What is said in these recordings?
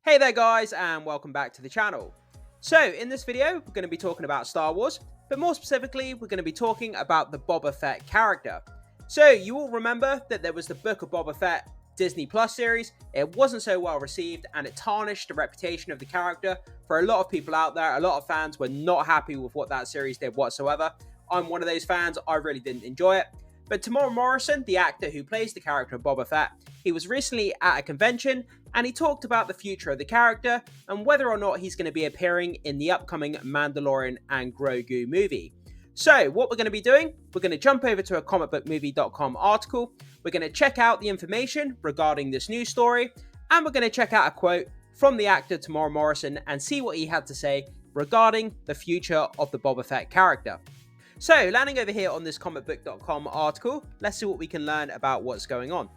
Hey there guys, and welcome back to the channel. So in this video we're going to be talking about Star Wars, but more specifically we're going to be talking about the Boba Fett character. So you all remember that there was the Book of Boba Fett Disney Plus series. It wasn't so well received and it tarnished the reputation of the character for a lot of people out there. A lot of fans were not happy with what that series did whatsoever. I'm one of those fans. I really didn't enjoy it. But Temuera Morrison, the actor who plays the character of Boba Fett, he was recently at a convention and he talked about the future of the character and whether or not he's going to be appearing in the upcoming Mandalorian and Grogu movie. So what we're going to be doing, we're going to jump over to a comicbookmovie.com article, we're going to check out the information regarding this news story, and we're going to check out a quote from the actor Temuera Morrison and see what he had to say regarding the future of the Boba Fett character. So, landing over here on this comicbook.com article, let's see what we can learn about what's going on.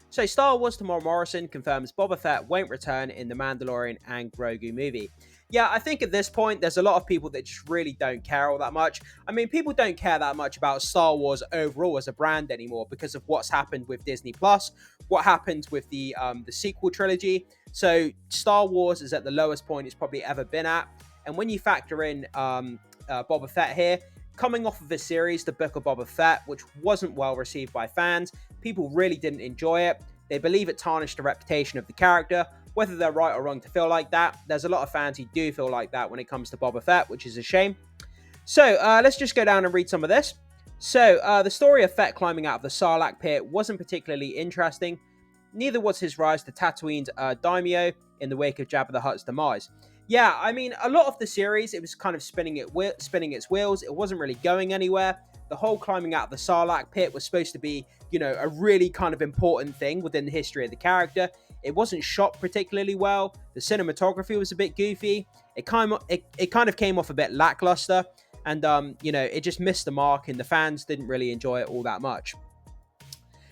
So, Star Wars Temuera Morrison confirms Boba Fett won't return in the Mandalorian and Grogu movie. Yeah, I think at this point, there's a lot of people that just really don't care all that much. I mean, people don't care that much about Star Wars overall as a brand anymore because of what's happened with Disney Plus, what happened with the sequel trilogy. So, Star Wars is at the lowest point it's probably ever been at. And when you factor in Boba Fett here, coming off of a series, The Book of Boba Fett, which wasn't well received by fans, people really didn't enjoy it. They believe it tarnished the reputation of the character. Whether they're right or wrong to feel like that, there's a lot of fans who do feel like that when it comes to Boba Fett, which is a shame. So let's just go down and read some of this. So the story of Fett climbing out of the Sarlacc Pit wasn't particularly interesting. Neither was his rise to Tatooine's daimyo in the wake of Jabba the Hutt's demise. Yeah, I mean, a lot of the series, it was kind of spinning its wheels. It wasn't really going anywhere. The whole climbing out of the Sarlacc Pit was supposed to be, a really kind of important thing within the history of the character. It wasn't shot particularly well. The cinematography was a bit goofy. It kind of came off a bit lackluster. And, it just missed the mark and the fans didn't really enjoy it all that much.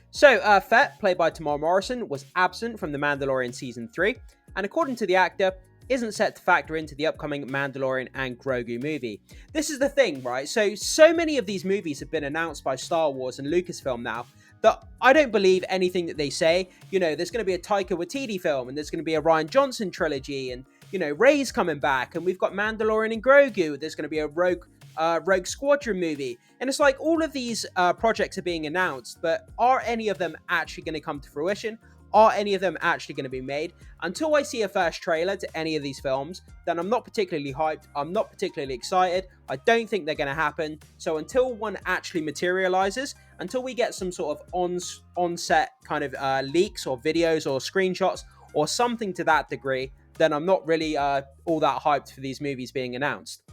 So, Fett, played by Temuera Morrison, was absent from The Mandalorian Season 3. And according to the actor, isn't set to factor into the upcoming Mandalorian and Grogu movie. This is the thing, right? So many of these movies have been announced by Star Wars and Lucasfilm now that I don't believe anything that they say. There's going to be a Taika Waititi film and there's going to be a Rian Johnson trilogy and, Rey's coming back and we've got Mandalorian and Grogu. There's going to be a Rogue Squadron movie. And it's like all of these projects are being announced, but are any of them actually going to come to fruition? Are any of them actually going to be made? Until I see a first trailer to any of these films, then I'm not particularly hyped. I'm not particularly excited. I don't think they're going to happen. So until one actually materializes, until we get some sort of on-set kind of leaks or videos or screenshots or something to that degree, then I'm not really all that hyped for these movies being announced.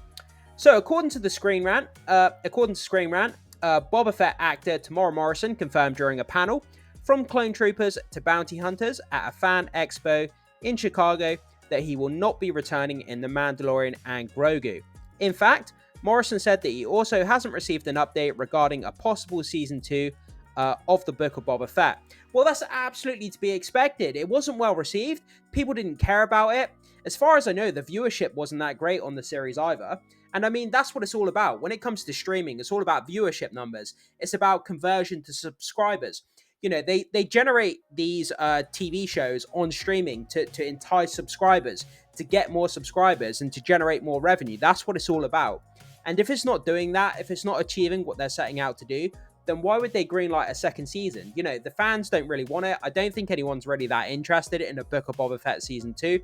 So according to Screen Rant, Boba Fett actor Temuera Morrison confirmed during a panel, from clone troopers to bounty hunters at a fan expo in Chicago, that he will not be returning in The Mandalorian and Grogu. In fact, Morrison said that he also hasn't received an update regarding a possible Season 2 of The Book of Boba Fett. Well, that's absolutely to be expected. It wasn't well received. People didn't care about it. As far as I know, the viewership wasn't that great on the series either. And I mean, that's what it's all about. When it comes to streaming, it's all about viewership numbers. It's about conversion to subscribers. They generate these TV shows on streaming to entice subscribers, to get more subscribers and to generate more revenue. That's what it's all about. And if it's not doing that, if it's not achieving what they're setting out to do, then why would they greenlight a second season? The fans don't really want it. I don't think anyone's really that interested in a Book of Boba Fett Season 2.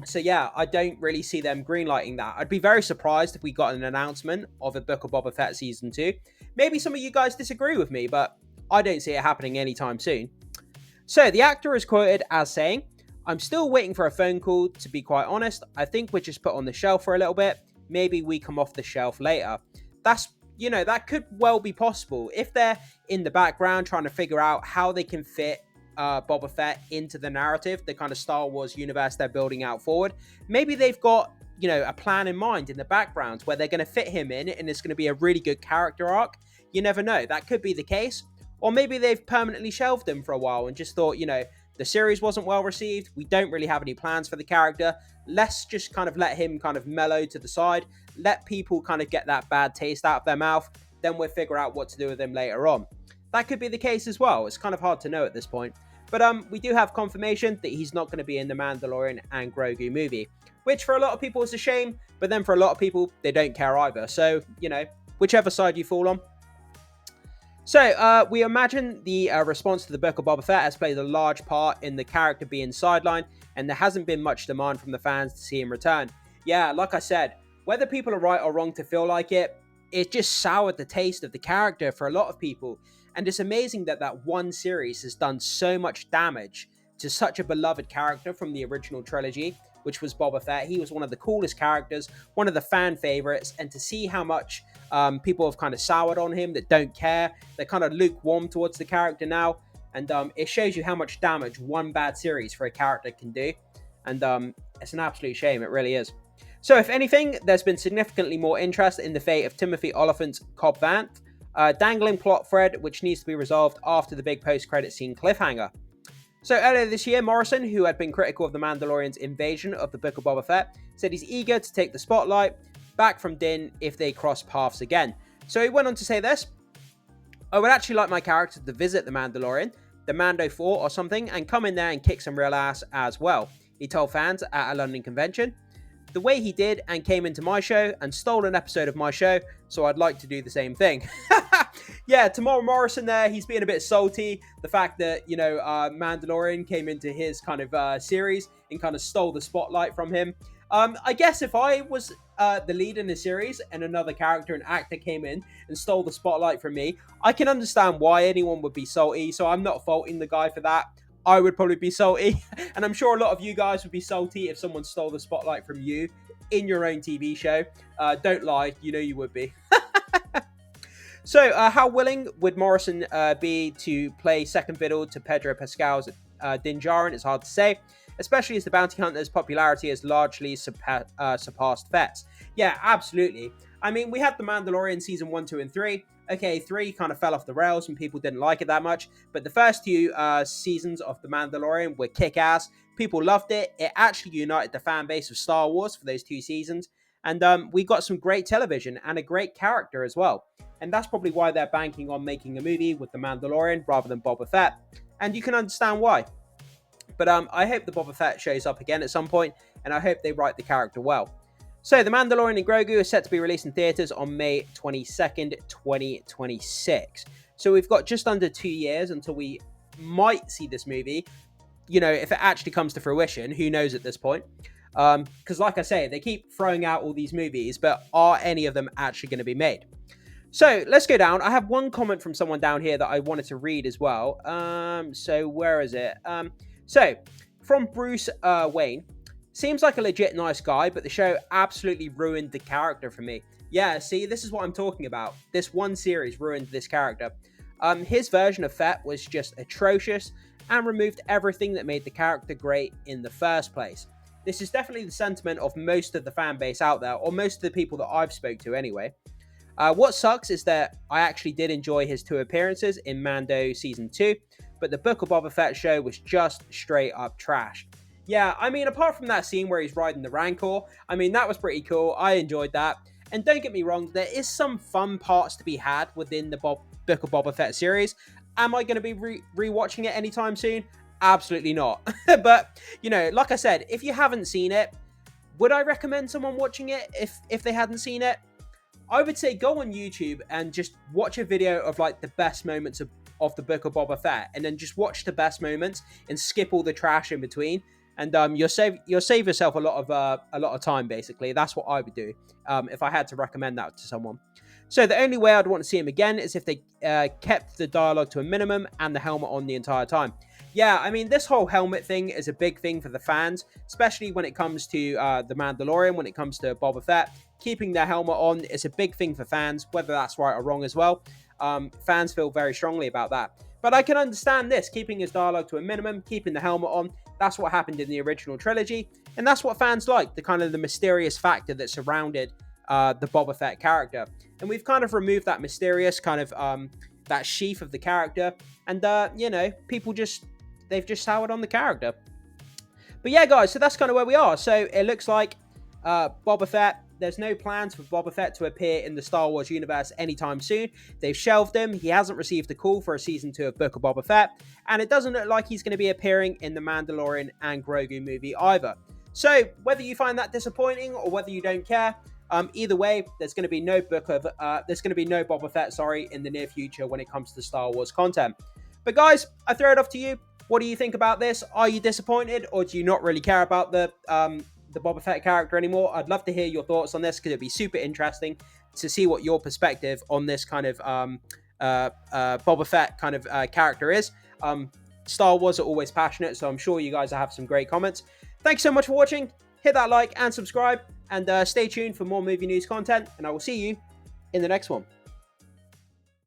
So yeah, I don't really see them greenlighting that. I'd be very surprised if we got an announcement of a Book of Boba Fett Season 2. Maybe some of you guys disagree with me, but I don't see it happening anytime soon. So the actor is quoted as saying, "I'm still waiting for a phone call, to be quite honest. I think we're just put on the shelf for a little bit. Maybe we come off the shelf later." That could well be possible. If they're in the background trying to figure out how they can fit Boba Fett into the narrative, the kind of Star Wars universe they're building out forward, maybe they've got, a plan in mind in the background where they're going to fit him in and it's going to be a really good character arc. You never know. That could be the case. Or maybe they've permanently shelved him for a while and just thought, the series wasn't well received. We don't really have any plans for the character. Let's just kind of let him kind of mellow to the side. Let people kind of get that bad taste out of their mouth. Then we'll figure out what to do with him later on. That could be the case as well. It's kind of hard to know at this point. But we do have confirmation that he's not going to be in the Mandalorian and Grogu movie, which for a lot of people is a shame, but then for a lot of people, they don't care either. So, you know, whichever side you fall on. So, we imagine the response to the Book of Boba Fett has played a large part in the character being sidelined, and there hasn't been much demand from the fans to see him return. Yeah, like I said, whether people are right or wrong to feel like it, it just soured the taste of the character for a lot of people. And it's amazing that that one series has done so much damage to such a beloved character from the original trilogy, which was Boba Fett. He was one of the coolest characters, one of the fan favorites, and to see how much people have kind of soured on him, that don't care, they're kind of lukewarm towards the character now, and it shows you how much damage one bad series for a character can do, and it's an absolute shame, it really is. So if anything, there's been significantly more interest in the fate of Timothy Oliphant's Cobb Vanth, dangling plot thread which needs to be resolved after the big post-credit scene cliffhanger. So earlier this year, Morrison, who had been critical of the Mandalorian's invasion of the Book of Boba Fett, said he's eager to take the spotlight back from Din if they cross paths again. So he went on to say this: "I would actually like my character to visit the Mandalorian, the Mando Fort or something, and come in there and kick some real ass as well," he told fans at a London convention. "The way he did and came into my show and stole an episode of my show, so I'd like to do the same thing." Yeah, Tamora Morrison there, he's being a bit salty. The fact that, you know, Mandalorian came into his kind of series and kind of stole the spotlight from him. I guess if I was the lead in the series and another character and actor came in and stole the spotlight from me, I can understand why anyone would be salty, so I'm not faulting the guy for that. I would probably be salty, and I'm sure a lot of you guys would be salty if someone stole the spotlight from you in your own TV show. Don't lie, you know you would be. So, how willing would Morrison be to play second fiddle to Pedro Pascal's Din Djarin? It's hard to say, especially as the bounty hunter's popularity has largely surpassed Fett's. Yeah, absolutely. I mean, we had The Mandalorian season 1, 2, and 3. Okay, 3 kind of fell off the rails and people didn't like it that much, but the first 2 seasons of The Mandalorian were kick-ass. People loved it. It actually united the fan base of Star Wars for those 2 seasons, and we got some great television and a great character as well. And that's probably why they're banking on making a movie with The Mandalorian rather than Boba Fett, and you can understand why. But I hope the Boba Fett shows up again at some point, and I hope they write the character well. So, The Mandalorian and Grogu is set to be released in theaters on May 22nd, 2026. So we've got just under 2 years until we might see this movie. You know, if it actually comes to fruition, who knows at this point? Because like I say, they keep throwing out all these movies, but are any of them actually going to be made? So let's go down. I have one comment from someone down here that I wanted to read as well. So where is it? So from Bruce Wayne. Seems like a legit nice guy, but the show absolutely ruined the character for me. Yeah, see, this is what I'm talking about. This one series ruined this character. His version of Fett was just atrocious and removed everything that made the character great in the first place. This is definitely the sentiment of most of the fan base out there, or most of the people that I've spoke to anyway. What sucks is that I actually did enjoy his 2 appearances in Mando Season 2, but the Book of Boba Fett show was just straight up trash. Yeah, I mean, apart from that scene where he's riding the Rancor, I mean, that was pretty cool. I enjoyed that. And don't get me wrong, there is some fun parts to be had within the Book of Boba Fett series. Am I going to be rewatching it anytime soon? Absolutely not. But, you know, like I said, if you haven't seen it, would I recommend someone watching it if they hadn't seen it? I would say go on YouTube and just watch a video of like the best moments of the Book of Boba Fett, and then just watch the best moments and skip all the trash in between. And you'll save yourself a lot of time. Basically, that's what I would do if I had to recommend that to someone. So the only way I'd want to see him again is if they kept the dialogue to a minimum and the helmet on the entire time. Yeah, I mean, this whole helmet thing is a big thing for the fans, especially when it comes to The Mandalorian, when it comes to Boba Fett. Keeping their helmet on is a big thing for fans, whether that's right or wrong as well. Fans feel very strongly about that. But I can understand this, keeping his dialogue to a minimum, keeping the helmet on. That's what happened in the original trilogy, and that's what fans like, the kind of the mysterious factor that surrounded the Boba Fett character. And we've kind of removed that mysterious kind of that sheath of the character, and you know, people they've just soured on the character. But yeah, guys, so that's kind of where we are. So it looks like Boba Fett, there's no plans for Boba Fett to appear in the Star Wars universe anytime soon. They've shelved him. He hasn't received a call for a season 2 of Book of Boba Fett, and it doesn't look like he's going to be appearing in the Mandalorian and Grogu movie either. So whether you find that disappointing or whether you don't care, either way, there's going to be no Boba Fett, in the near future when it comes to Star Wars content. But guys, I throw it off to you. What do you think about this? Are you disappointed, or do you not really care about the Boba Fett character anymore? I'd love to hear your thoughts on this, because it'd be super interesting to see what your perspective on this kind of Boba Fett kind of character is. Star Wars are always passionate, so I'm sure you guys will have some great comments. Thanks so much for watching. Hit that like and subscribe, and stay tuned for more movie news content, and I will see you in the next one.